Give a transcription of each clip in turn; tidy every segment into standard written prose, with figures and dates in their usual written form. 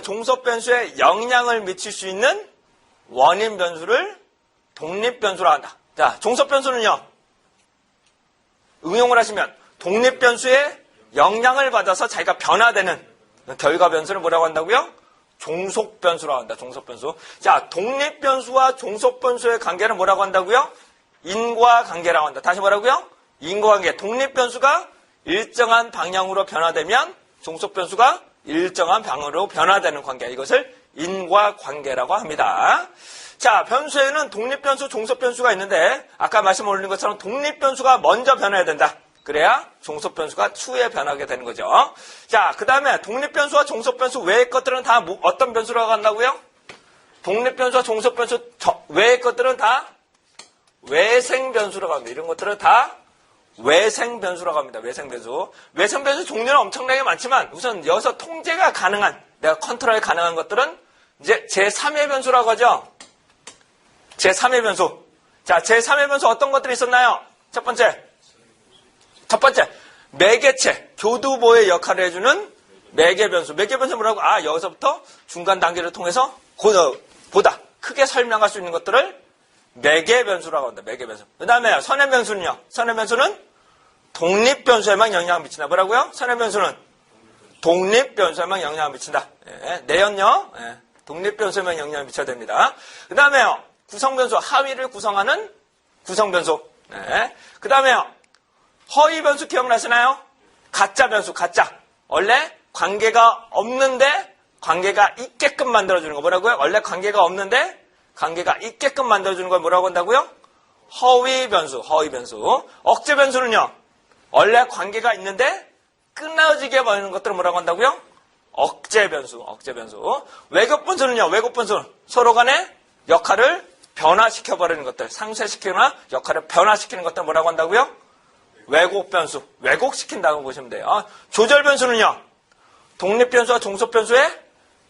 종속 변수에 영향을 미칠 수 있는 원인 변수를 독립 변수라 한다. 자, 종속 변수는요, 응용을 하시면 독립 변수에 영향을 받아서 자기가 변화되는 결과 변수를 뭐라고 한다고요? 종속 변수라고 한다. 종속 변수. 자, 독립 변수와 종속 변수의 관계는 뭐라고 한다고요? 인과관계라고 한다. 다시 뭐라고요? 인과관계. 독립 변수가 일정한 방향으로 변화되면 종속 변수가 일정한 방향으로 변화되는 관계. 이것을 인과관계라고 합니다. 자, 변수에는 독립 변수, 종속 변수가 있는데 아까 말씀 올린 것처럼 독립 변수가 먼저 변해야 된다. 그래야 종속 변수가 추후에 변하게 되는 거죠. 자, 그 다음에 독립 변수와 종속 변수 외의 것들은 다 어떤 변수라고 한다고요? 독립 변수와 종속 변수 외의 것들은 다 외생 변수라고 합니다. 이런 것들은 다 외생 변수라고 합니다. 외생 변수. 외생 변수 종류는 엄청나게 많지만 우선 여기서 통제가 가능한, 내가 컨트롤이 가능한 것들은 이제 제3의 변수라고 하죠. 제3의 변수. 자, 제3의 변수 어떤 것들이 있었나요? 첫 번째, 매개체, 교두보의 역할을 해주는 매개 변수. 매개 변수 뭐라고? 아, 여기서부터 중간 단계를 통해서 보다 크게 설명할 수 있는 것들을 매개 변수라고 한다. 매개 변수. 그 다음에 선행 변수는요? 선행 변수는 독립 변수에만 영향을 미친다. 뭐라고요? 선행 변수는 독립 변수에만 영향을 미친다. 예, 내연요? 예, 독립 변수에만 영향을 미쳐야 됩니다. 그 다음에요, 구성 변수, 하위를 구성하는 구성 변수. 예, 그 다음에요, 허위 변수 기억나시나요? 가짜 변수, 가짜. 원래 관계가 없는데 관계가 있게끔 만들어주는 거 뭐라고요? 원래 관계가 없는데 관계가 있게끔 만들어주는 걸 뭐라고 한다고요? 허위 변수, 허위 변수. 억제 변수는요, 원래 관계가 있는데 끊어지게 버리는 것들을 뭐라고 한다고요? 억제 변수, 억제 변수. 왜곡 변수는요, 왜곡 변수. 서로 간의 역할을 변화시켜버리는 것들, 상쇄시키거나 역할을 변화시키는 것들 뭐라고 한다고요? 왜곡 변수, 왜곡시킨다고 보시면 돼요. 조절 변수는요, 독립 변수와 종속 변수의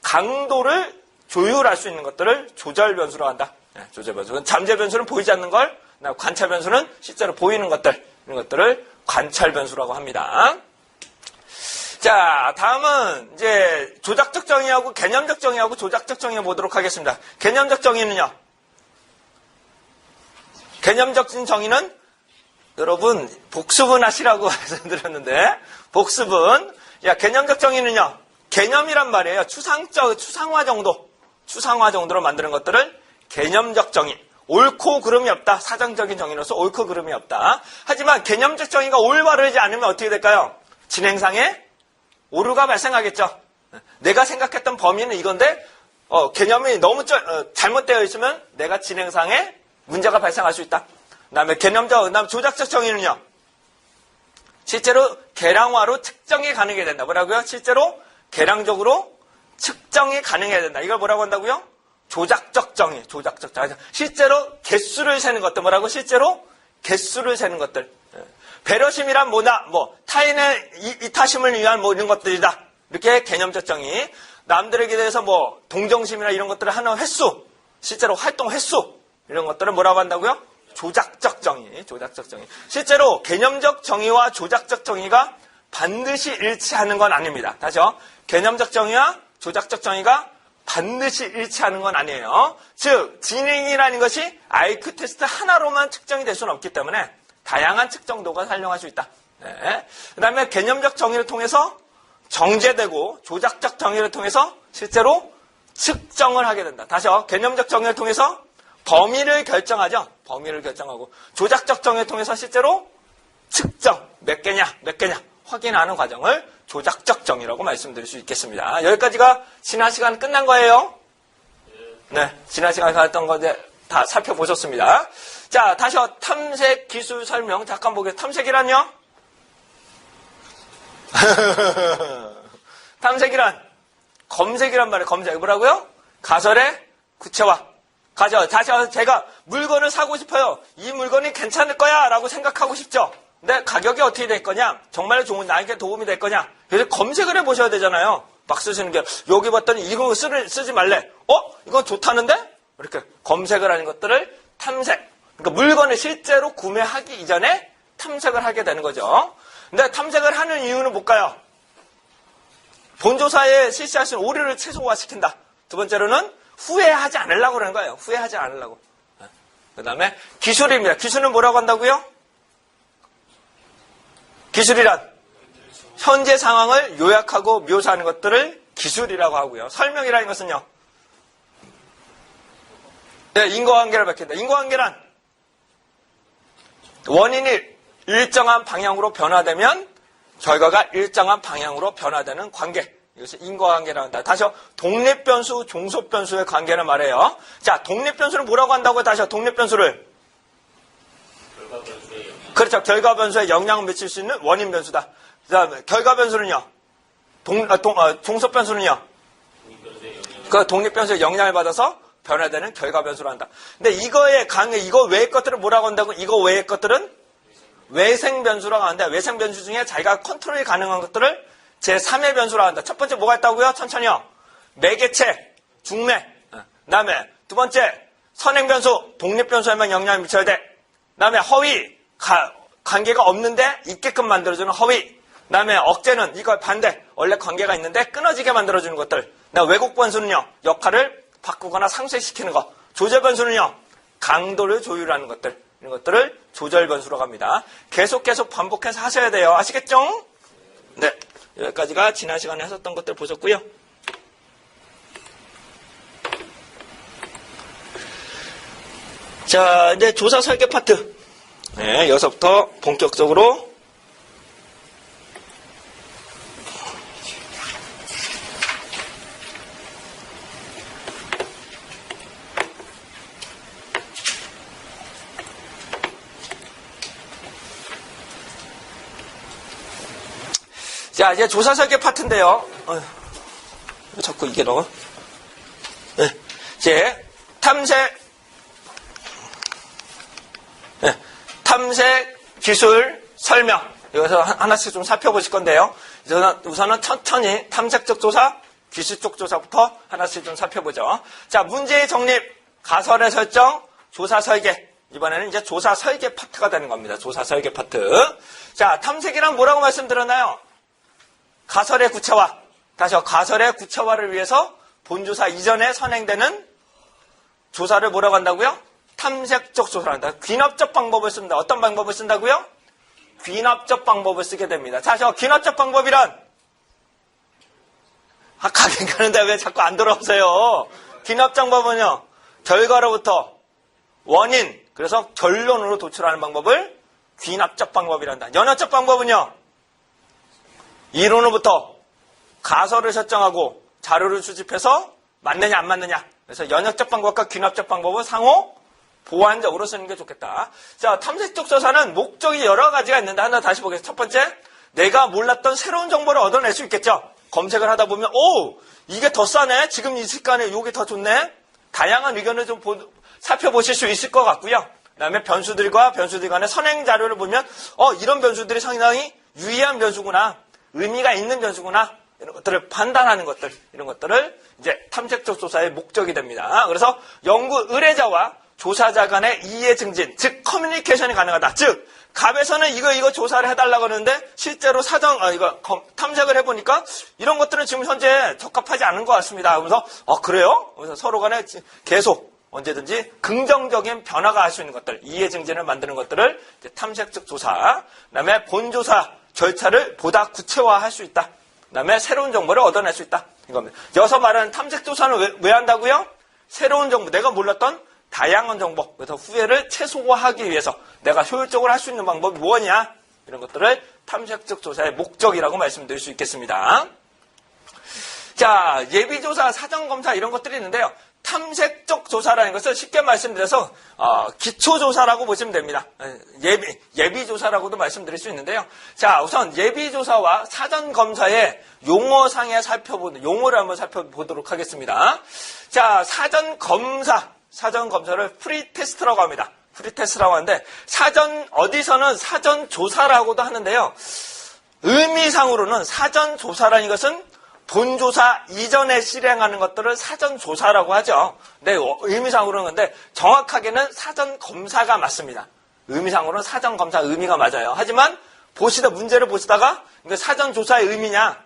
강도를 조율할 수 있는 것들을 조절 변수라고 한다. 네, 조절 변수. 잠재 변수는 보이지 않는 걸, 관찰 변수는 실제로 보이는 것들, 이런 것들을 관찰 변수라고 합니다. 자, 다음은 이제 조작적 정의하고 개념적 정의하고 조작적 정의해 보도록 하겠습니다. 개념적 정의는요, 개념적 정의는 여러분 복습은 하시라고 말씀드렸는데, 복습은, 야, 개념적 정의는요, 개념이란 말이에요. 추상화 정도로 만드는 것들을 개념적 정의. 옳고 그름이 없다. 사정적인 정의로서 옳고 그름이 없다. 하지만 개념적 정의가 올바르지 않으면 어떻게 될까요? 진행상에 오류가 발생하겠죠. 내가 생각했던 범위는 이건데 개념이 너무 잘못되어 있으면 내가 진행상에 문제가 발생할 수 있다. 그다음에 그다음에 조작적 정의는요, 실제로 계량화로 측정이 가능해야 된다. 뭐라고요? 실제로 계량적으로 측정이 가능해야 된다. 이걸 뭐라고 한다고요? 조작적 정의. 조작적 정의. 실제로 개수를 세는 것들. 뭐라고? 실제로 개수를 세는 것들. 배려심이란 뭐다? 타인의 이타심을 위한 이런 것들이다. 이렇게 개념적 정의. 남들에게 대해서 동정심이나 이런 것들을 하는 횟수, 실제로 활동 횟수, 이런 것들을 뭐라고 한다고요? 조작적 정의. 조작적 정의. 실제로 개념적 정의와 조작적 정의가 반드시 일치하는 건 아닙니다. 다시요. 개념적 정의와 조작적 정의가 반드시 일치하는 건 아니에요. 즉, 진행이라는 것이 IQ 테스트 하나로만 측정이 될 수는 없기 때문에 다양한 측정도가 활용할 수 있다. 네. 그 다음에 개념적 정의를 통해서 정제되고 조작적 정의를 통해서 실제로 측정을 하게 된다. 다시요. 개념적 정의를 통해서 범위를 결정하죠. 범위를 결정하고 조작적 정의를 통해서 실제로 측정, 몇 개냐 확인하는 과정을 조작적 정의라고 말씀드릴 수 있겠습니다. 여기까지가 지난 시간 끝난 거예요. 네, 지난 시간에 했던 거 이제 다 살펴보셨습니다. 자, 다시 탐색 기술 설명 잠깐 보겠습니다. 탐색이란요? 탐색이란 검색이란 말이에요. 검색. 뭐라고요? 가설의 구체화. 다시 제가 물건을 사고 싶어요. 이 물건이 괜찮을 거야 라고 생각하고 싶죠. 근데 가격이 어떻게 될 거냐? 정말 나에게 도움이 될 거냐? 그래서 검색을 해보셔야 되잖아요. 막 쓰시는 게, 여기 봤더니 이거 쓰지 말래. 이거 좋다는데? 이렇게 검색을 하는 것들을 탐색. 그러니까 물건을 실제로 구매하기 이전에 탐색을 하게 되는 거죠. 근데 탐색을 하는 이유는 뭘까요? 본조사에 실시할 수 있는 오류를 최소화시킨다. 두 번째로는 후회하지 않으려고 그러는 거예요. 후회하지 않으려고. 그 다음에 기술입니다. 기술은 뭐라고 한다고요? 기술이란 현재 상황을 요약하고 묘사하는 것들을 기술이라고 하고요. 설명이라는 것은요. 네, 인과관계를 밝힌다. 인과관계란 원인이 일정한 방향으로 변화되면 결과가 일정한 방향으로 변화되는 관계. 이것을 인과관계라고 한다. 다시요. 독립변수, 종속변수의 관계를 말해요. 자, 독립변수는 뭐라고 한다고요? 다시요. 독립변수를. 그렇죠. 결과변수에 영향을 미칠 수 있는 원인변수다. 자, 결과변수는요. 종속변수는요. 그 독립변수에 영향을 받아서 변화되는 결과변수로 한다. 근데 이거의 강의, 이거 외의 것들은 뭐라고 한다고? 이거 외의 것들은 외생변수라고 하는데, 외생변수 중에 자기가 컨트롤이 가능한 것들을 제3의 변수라고 한다. 첫 번째 뭐가 있다고요? 천천히요. 매개체, 중매. 그다음에 두 번째 선행변수, 독립변수에만 영향을 미쳐야 돼. 그다음에 허위, 관계가 없는데 있게끔 만들어주는 허위. 그다음에 억제는 이거 반대. 원래 관계가 있는데 끊어지게 만들어주는 것들. 그다음에 왜곡변수는요. 역할을 바꾸거나 상쇄시키는 것. 조절변수는요. 강도를 조율하는 것들. 이런 것들을 조절변수라고 합니다. 계속 반복해서 하셔야 돼요. 아시겠죠? 네. 여기까지가 지난 시간에 하셨던 것들 보셨고요. 자, 이제 조사 설계 파트. 네, 여기서부터 본격적으로 자, 이제 조사 설계 파트인데요. 왜 자꾸 이게 나와? 네. 이제 탐색 기술 설명. 여기서 하나씩 좀 살펴보실 건데요. 우선은 천천히 탐색적 조사, 기술적 조사부터 하나씩 좀 살펴보죠. 자, 문제의 정립, 가설의 설정, 조사 설계. 이번에는 이제 조사 설계 파트가 되는 겁니다. 조사 설계 파트. 자, 탐색이란 뭐라고 말씀드렸나요? 가설의 구체화. 다시요. 가설의 구체화를 위해서 본조사 이전에 선행되는 조사를 뭐라고 한다고요? 탐색적 조사를 한다. 귀납적 방법을 씁니다. 어떤 방법을 쓴다고요? 귀납적 방법을 쓰게 됩니다. 자, 귀납적 방법이란 가긴 가는데 왜 자꾸 안 돌아오세요? 귀납적 방법은요. 결과로부터 원인, 그래서 결론으로 도출하는 방법을 귀납적 방법이란다. 연역적 방법은요. 이론으로부터 가설을 설정하고 자료를 수집해서 맞느냐 안 맞느냐. 그래서 연역적 방법과 귀납적 방법을 상호 보완적으로 쓰는 게 좋겠다. 자, 탐색적 조사는 목적이 여러 가지가 있는데 하나 다시 보겠습니다. 첫 번째, 내가 몰랐던 새로운 정보를 얻어낼 수 있겠죠. 검색을 하다 보면 이게 더 싸네. 지금 이 시간에 이게 더 좋네. 다양한 의견을 좀 살펴보실 수 있을 것 같고요. 그다음에 변수들과 변수들 간의 선행 자료를 보면 이런 변수들이 상당히 유의한 변수구나. 의미가 있는 변수구나. 이런 것들을 판단하는 것들, 이런 것들을 이제 탐색적 조사의 목적이 됩니다. 그래서 연구 의뢰자와 조사자 간의 이해 증진, 즉 커뮤니케이션이 가능하다. 즉 갑에서는 이거 조사를 해달라고 하는데 실제로 탐색을 해보니까 이런 것들은 지금 현재 적합하지 않은 것 같습니다. 그래서 그래요? 그래서 서로 간에 계속 언제든지 긍정적인 변화가 할 수 있는 것들, 이해 증진을 만드는 것들을 이제 탐색적 조사, 그다음에 본조사 절차를 보다 구체화할 수 있다. 그다음에 새로운 정보를 얻어낼 수 있다. 이겁니다. 여기서 말하는 탐색조사는 왜 한다고요? 새로운 정보, 내가 몰랐던 다양한 정보, 그래서 후회를 최소화하기 위해서 내가 효율적으로 할 수 있는 방법이 뭐냐? 이런 것들을 탐색적 조사의 목적이라고 말씀드릴 수 있겠습니다. 자, 예비조사, 사전검사 이런 것들이 있는데요. 탐색적 조사라는 것을 쉽게 말씀드려서 기초조사라고 보시면 됩니다. 예비조사라고도 말씀드릴 수 있는데요. 자, 우선 예비조사와 사전검사의 용어상에 용어를 한번 살펴보도록 하겠습니다. 자, 사전검사를 프리테스트라고 합니다. 프리테스트라고 하는데 어디서는 사전조사라고도 하는데요. 의미상으로는 사전조사라는 것은 본조사 이전에 실행하는 것들을 사전조사라고 하죠. 네, 의미상으로는 근데 정확하게는 사전검사가 맞습니다. 의미상으로는 사전검사 의미가 맞아요. 하지만 문제를 보시다가 사전조사의 의미냐,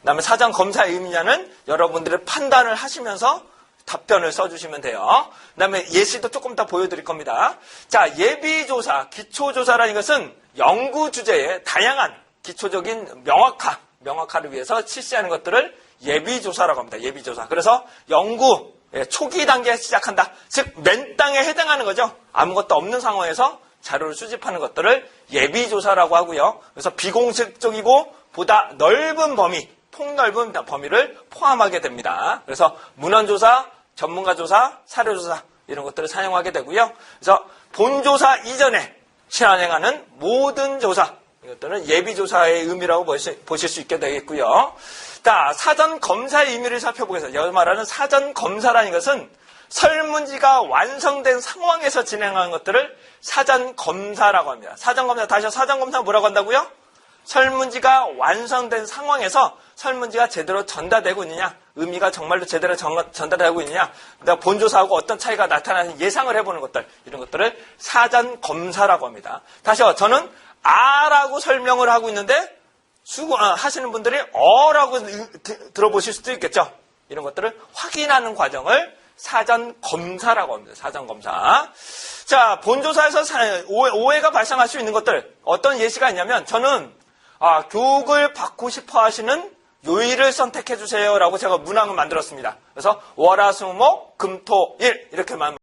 그다음에 사전 검사의 의미냐는 여러분들의 판단을 하시면서 답변을 써주시면 돼요. 그다음에 예시도 조금 더 보여드릴 겁니다. 자, 예비조사, 기초조사라는 것은 연구 주제에 다양한 기초적인 명확화를 위해서 실시하는 것들을 예비조사라고 합니다. 예비조사. 그래서 연구 초기 단계에 시작한다. 즉 맨 땅에 해당하는 거죠. 아무것도 없는 상황에서 자료를 수집하는 것들을 예비조사라고 하고요. 그래서 비공식적이고 보다 넓은 범위, 폭넓은 범위를 포함하게 됩니다. 그래서 문헌조사, 전문가조사, 사료조사 이런 것들을 사용하게 되고요. 그래서 본조사 이전에 실행하는 모든 조사, 이것들은 예비조사의 의미라고 보실 수 있게 되겠고요. 자, 사전검사의 의미를 살펴보겠습니다. 여기 말하는 사전검사라는 것은 설문지가 완성된 상황에서 진행하는 것들을 사전검사라고 합니다. 사전검사, 다시 사전검사 뭐라고 한다고요? 설문지가 완성된 상황에서 설문지가 제대로 전달되고 있느냐, 의미가 정말로 제대로 전달되고 있느냐, 본조사하고 어떤 차이가 나타나는지 예상을 해보는 것들, 이런 것들을 사전검사라고 합니다. 다시요, 저는 아라고 설명을 하고 있는데 하시는 분들이 어라고 들어보실 수도 있겠죠. 이런 것들을 확인하는 과정을 사전검사라고 합니다. 사전검사. 자, 본조사에서 오해가 발생할 수 있는 것들, 어떤 예시가 있냐면, 저는 교육을 받고 싶어 하시는 요일을 선택해 주세요라고 제가 문항을 만들었습니다. 그래서 월화수목 금토일 이렇게만